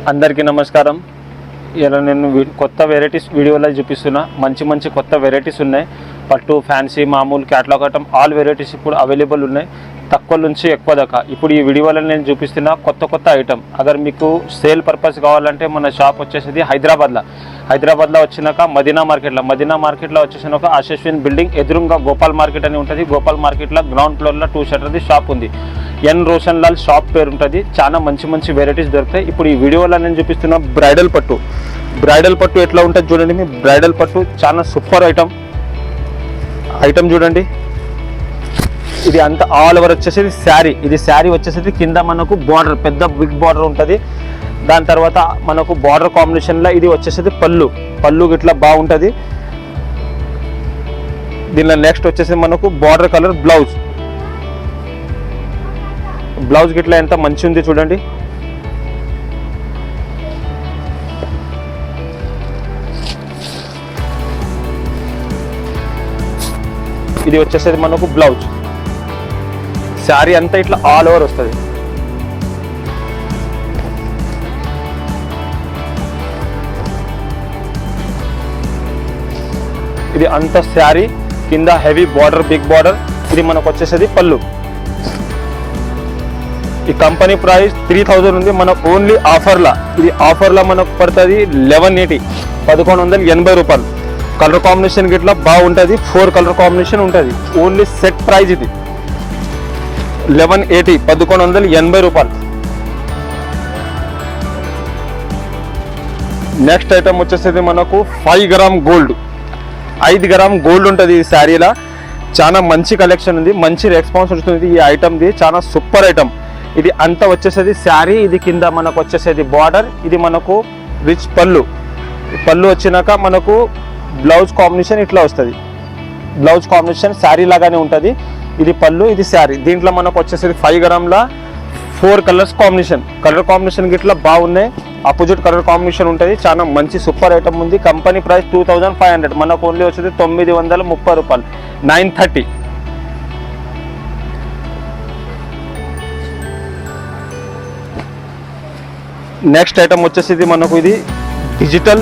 అందరికీ నమస్కారం. ఇలా నేను కొత్త వెరైటీస్ వీడియోలో చూపిస్తున్నా. మంచి కొత్త వెరైటీస్ ఉన్నాయి. పట్టు, ఫ్యాన్సీ, మామూలు, క్యాటలాగ్ ఐటమ్ ఆల్ వెరైటీస్ ఇప్పుడు అవైలబుల్ ఉన్నాయి. తక్కువ నుంచి ఎక్కువ దాకా ఇప్పుడు ఈ వీడియోలో నేను చూపిస్తున్నా కొత్త ఐటమ్. అగర్ మీకు సేల్ పర్పస్ కావాలంటే మన షాప్ వచ్చేసి హైదరాబాద్లో వచ్చినాక మదీనా మార్కెట్లో వచ్చేసినాక ఆశస్విన్ బిల్డింగ్ ఎదురుగా గోపాల్ మార్కెట్ అని ఉంటుంది. గోపాల్ మార్కెట్లో గ్రౌండ్ ఫ్లోర్లో 2 షట్టర్ది షాప్ ఉంది. ఎన్ రోషన్ లాల్ షాప్ పేరు ఉంటుంది. చాలా మంచి వెరైటీస్ దొరుకుతాయి. ఇప్పుడు ఈ వీడియోలో నేను చూపిస్తున్న బ్రైడల్ పట్టు ఎట్లా ఉంటుంది చూడండి. మీ బ్రైడల్ పట్టు చాలా సూపర్ ఐటమ్ చూడండి. ఇది అంతా ఆల్ ఓవర్ వచ్చేసి శారీ. ఇది శారీ వచ్చేసి కింద మనకు బార్డర్, పెద్ద బిగ్ బార్డర్ ఉంటుంది. దాని తర్వాత మనకు బార్డర్ కాంబినేషన్లో ఇది వచ్చేసి పళ్ళు ఇట్లా బాగుంటుంది. దీనిలో నెక్స్ట్ వచ్చేసి మనకు బార్డర్ కలర్ బ్లౌజ్ గిట్లా ఎంత మంచి ఉంది చూడండి. ఇది వచ్చేసేది మనకు బ్లౌజ్. శారీ అంతా ఇట్లా ఆల్ ఓవర్ వస్తుంది. ఇది అంత శారీ కింద హెవీ బార్డర్, బిగ్ బార్డర్. ఇది మనకు వచ్చేసేది పళ్ళు. ఈ కంపెనీ ప్రైస్ 3000 ఉంది. మన ఓన్లీ ఆఫర్లా మనకు పడుతుంది 1180 రూపాయలు. కలర్ కాంబినేషన్ గిట్లా బాగుంటుంది. 4 కలర్ కాంబినేషన్ ఉంటుంది. ఓన్లీ సెట్ ప్రైస్ ఇది 1180 రూపాయలు. నెక్స్ట్ ఐటమ్ వచ్చేసేది మనకు 5 గ్రామ్ గోల్డ్. 5 గ్రామ్ గోల్డ్ ఉంటుంది ఈ శారీలో. చాలా మంచి కలెక్షన్ ఉంది. మంచి రెస్పాన్స్ వస్తుంది ఈ ఐటమ్ది. చాలా సూపర్ ఐటమ్. ఇది అంతా వచ్చేసేది శారీ. ఇది కింద మనకు వచ్చేసేది బార్డర్. ఇది మనకు రిచ్ పళ్ళు వచ్చినాక మనకు బ్లౌజ్ కాంబినేషన్ ఇట్లా వస్తుంది. బ్లౌజ్ కాంబినేషన్ శారీ లాగానే ఉంటుంది. ఇది పళ్ళు, ఇది శారీ. దీంట్లో మనకు వచ్చేసేది 5 గ్రామ్ల 4 కలర్స్ కలర్ కాంబినేషన్ ఇట్లా బాగున్నాయి. ఆపోజిట్ కలర్ కాంబినేషన్ ఉంటుంది. చాలా మంచి సూపర్ ఐటమ్ ఉంది. Company price 2500. మనకు ఓన్లీ వచ్చేది 930 రూపాయలు, 930. నెక్స్ట్ ఐటమ్ వచ్చేసి మనకు ఇది డిజిటల్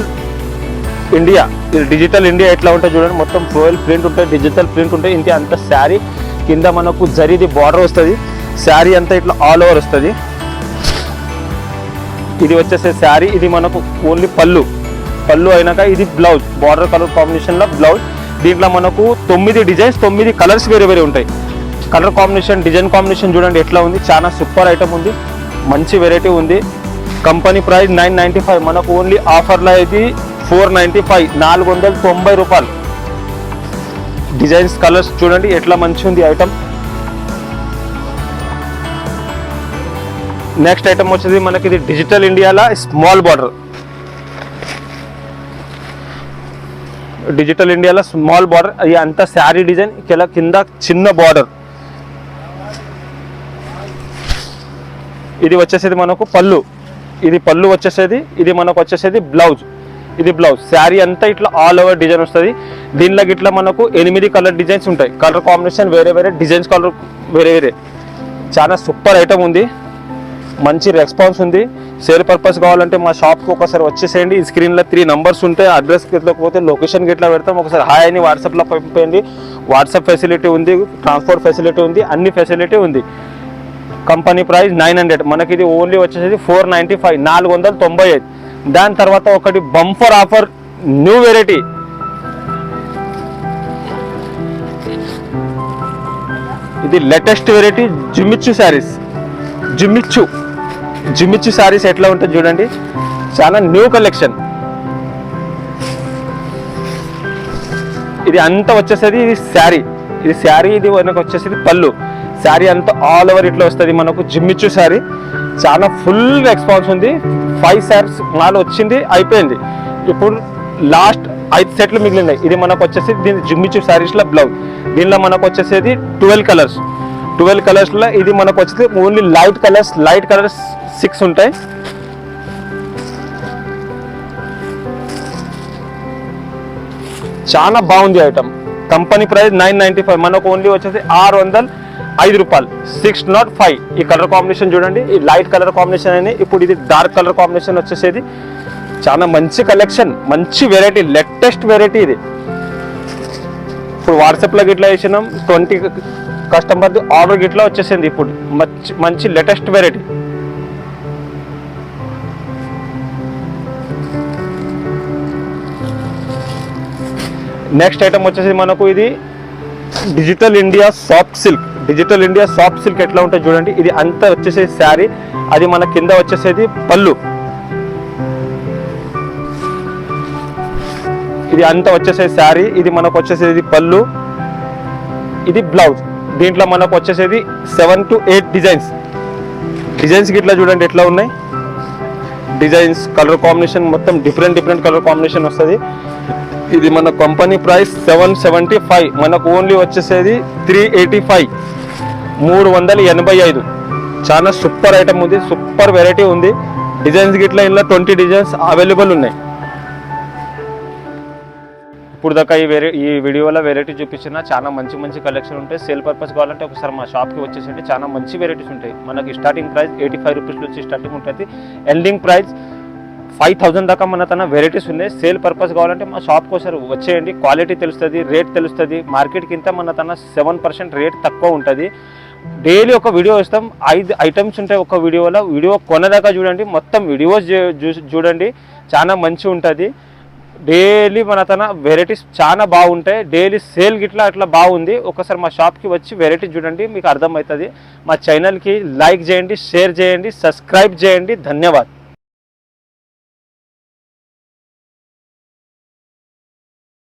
ఇండియా ఎట్లా ఉంటుంది చూడండి. మొత్తం ఫ్లోయల్ ప్రింట్ ఉంటుంది, డిజిటల్ ప్రింట్ ఉంటుంది. ఇంటి అంతా శారీ కింద మనకు జరీది బార్డర్ వస్తుంది. శారీ అంతా ఇట్లా ఆల్ ఓవర్ వస్తుంది. ఇది వచ్చేసే శారీ. ఇది మనకు ఓన్లీ పళ్ళు అయినాక ఇది బ్లౌజ్, బార్డర్ కలర్ కాంబినేషన్లో బ్లౌజ్. దీంట్లో మనకు 9 డిజైన్స్, 9 కలర్స్ వేరే ఉంటాయి. కలర్ కాంబినేషన్, డిజైన్ కాంబినేషన్ చూడండి ఎట్లా ఉంది. చాలా సూపర్ ఐటమ్ ఉంది. మంచి వెరైటీ ఉంది. Company price 995. మనకు ఓన్లీ ఆఫర్లో ఇది 495, 490 రూపాయలు. డిజైన్స్, కలర్స్ చూడండి ఎట్లా మంచి ఉంది ఐటమ్. నెక్స్ట్ ఐటమ్ వచ్చేది మనకి ఇది డిజిటల్ ఇండియాలో స్మాల్ బార్డర్. అది అంతా శారీ డిజైన్. కింద చిన్న బార్డర్. ఇది వచ్చేసేది మనకు పళ్ళు. ఇది పళ్ళు వచ్చేసేది. ఇది మనకు వచ్చేసేది బ్లౌజ్. ఇది బ్లౌజ్. శారీ అంతా ఇట్లా ఆల్ ఓవర్ డిజైన్ వస్తుంది. దీనిలో ఇట్లా మనకు 8 కలర్ డిజైన్స్ ఉంటాయి. కలర్ కాంబినేషన్ వేరే, డిజైన్స్ కలర్ వేరే. చాలా సూపర్ ఐటమ్ ఉంది. మంచి రెస్పాన్స్ ఉంది. సేల్ పర్పస్ కావాలంటే మా షాప్కి ఒకసారి వచ్చేసేయండి. ఈ స్క్రీన్లో 3 నంబర్స్ ఉంటాయి. అడ్రస్ లేకపోతే లొకేషన్కి ఇట్లా పెడతాం. ఒకసారి హాయ్ అని వాట్సాప్లో పంపేయండి. వాట్సాప్ ఫెసిలిటీ ఉంది, ట్రాన్స్పోర్ట్ ఫెసిలిటీ ఉంది, అన్ని ఫెసిలిటీ ఉంది. Company price 900. మనకి ఇది ఓన్లీ వచ్చేసి 495, 495. దాని తర్వాత ఒకటి బంఫర్ ఆఫర్, న్యూ వెరైటీ. ఇది లేటెస్ట్ వెరైటీ జిమ్మిచ్చు శారీస్. జిమ్మిచ్చు శారీస్ ఎట్లా ఉంటుంది చూడండి. చాలా న్యూ కలెక్షన్. ఇది అంతా వచ్చేసేది శారీ. ఇది మనకు వచ్చేసేది పళ్ళు. శారీ అంతా ఆల్ ఓవర్ ఇట్లా వస్తుంది. మనకు జిమ్మిచ్చు శారీ. చాలా ఫుల్ రెస్పాన్స్ ఉంది. 5 శారీస్ మాల్ వచ్చింది, అయిపోయింది. ఇప్పుడు లాస్ట్ 5 సెట్లు మిగిలినాయి. ఇది మనకు వచ్చేసి దీని జిమ్మిచ్చు శారీస్లో బ్లౌజ్. దీనిలో మనకు వచ్చేసేది 12 కలర్స్లో. ఇది మనకు వచ్చేది ఓన్లీ లైట్ కలర్స్ 6 ఉంటాయి. చాలా బాగుంది ఐటమ్. Company price 995. మనకు ఓన్లీ వచ్చేసి 600 రూపాయలు 605. ఈ కలర్ కాంబినేషన్ చూడండి, ఈ లైట్ కలర్ కాంబినేషన్ అని. ఇప్పుడు ఇది డార్క్ కలర్ కాంబినేషన్ వచ్చేసేది చాలా మంచి కలెక్షన్, మంచి వెరైటీ, లేటెస్ట్ వెరైటీ ఇది. ఇప్పుడు వాట్సాప్లో గిట్లా వేసినాం, 20 కస్టమర్ది ఆర్డర్ గిట్లా వచ్చేసింది. ఇప్పుడు మంచి లేటెస్ట్ వెరైటీ. నెక్స్ట్ ఐటమ్ వచ్చేసి మనకు ఇది digital India soft silk. Digital India soft silk ఎట్లా ఉంటుంది చూడండి. ఇది అంతా వచ్చేసేది శారీ, అది మన కింద వచ్చేసేది పళ్ళు. ఇది అంతా వచ్చేసేది శారీ, ఇది మనకు వచ్చేసేది పళ్ళు, ఇది బ్లౌజ్. దీంట్లో మనకు వచ్చేసేది 7 to 8 డిజైన్స్ ఇట్లా చూడండి ఎట్లా ఉన్నాయి డిజైన్స్. కలర్ కాంబినేషన్ మొత్తం డిఫరెంట్ కలర్ కాంబినేషన్ వస్తుంది. ఇది మన కంపెనీ ప్రైస్ 775, మనకు ఓన్లీ వచ్చేసేది 385, 385. చాలా సూపర్ ఐటమ్ ఉంది, సూపర్ వెరైటీ ఉంది. డిజైన్స్ గిట్లా ఇందులో 20 డిజైన్స్ అవైలబుల్ ఉన్నాయి. ఇప్పుడు దాకా ఈ వీడియోలో వెరైటీ చూపించిన చాలా మంచి కలెక్షన్ ఉంటాయి. సేల్ పర్పస్ కావాలంటే ఒకసారి మా షాప్కి వచ్చేసి చాలా మంచి వెరైటీస్ ఉంటాయి. మనకి స్టార్టింగ్ ప్రైస్ 85 రూపీస్ నుంచి స్టార్టింగ్ ఉంటుంది. ఎండింగ్ ప్రైస్ 5000 దాకా మన తన వెరైటీస్ ఉన్నాయి. సేల్ పర్పస్ కావాలంటే మా షాప్కి ఒకసారి వచ్చేయండి. క్వాలిటీ తెలుస్తుంది, రేట్ తెలుస్తుంది. మార్కెట్ కింద మన తన 7% రేట్ తక్కువ ఉంటుంది. డైలీ ఒక వీడియో ఇస్తాం, 5 ఐటమ్స్ ఉంటాయి ఒక వీడియోలో. వీడియో కొనదాకా చూడండి, మొత్తం వీడియోస్ చూడండి, చాలా మంచి ఉంటుంది. డైలీ మన తన వెరైటీస్ చాలా బాగుంటాయి. డైలీ సేల్ గిట్లా అట్లా బాగుంది. ఒకసారి మా షాప్కి వచ్చి వెరైటీ చూడండి, మీకు అర్థమవుతుంది. మా ఛానల్కి లైక్ చేయండి, షేర్ చేయండి, సబ్స్క్రైబ్ చేయండి. ధన్యవాదాలు.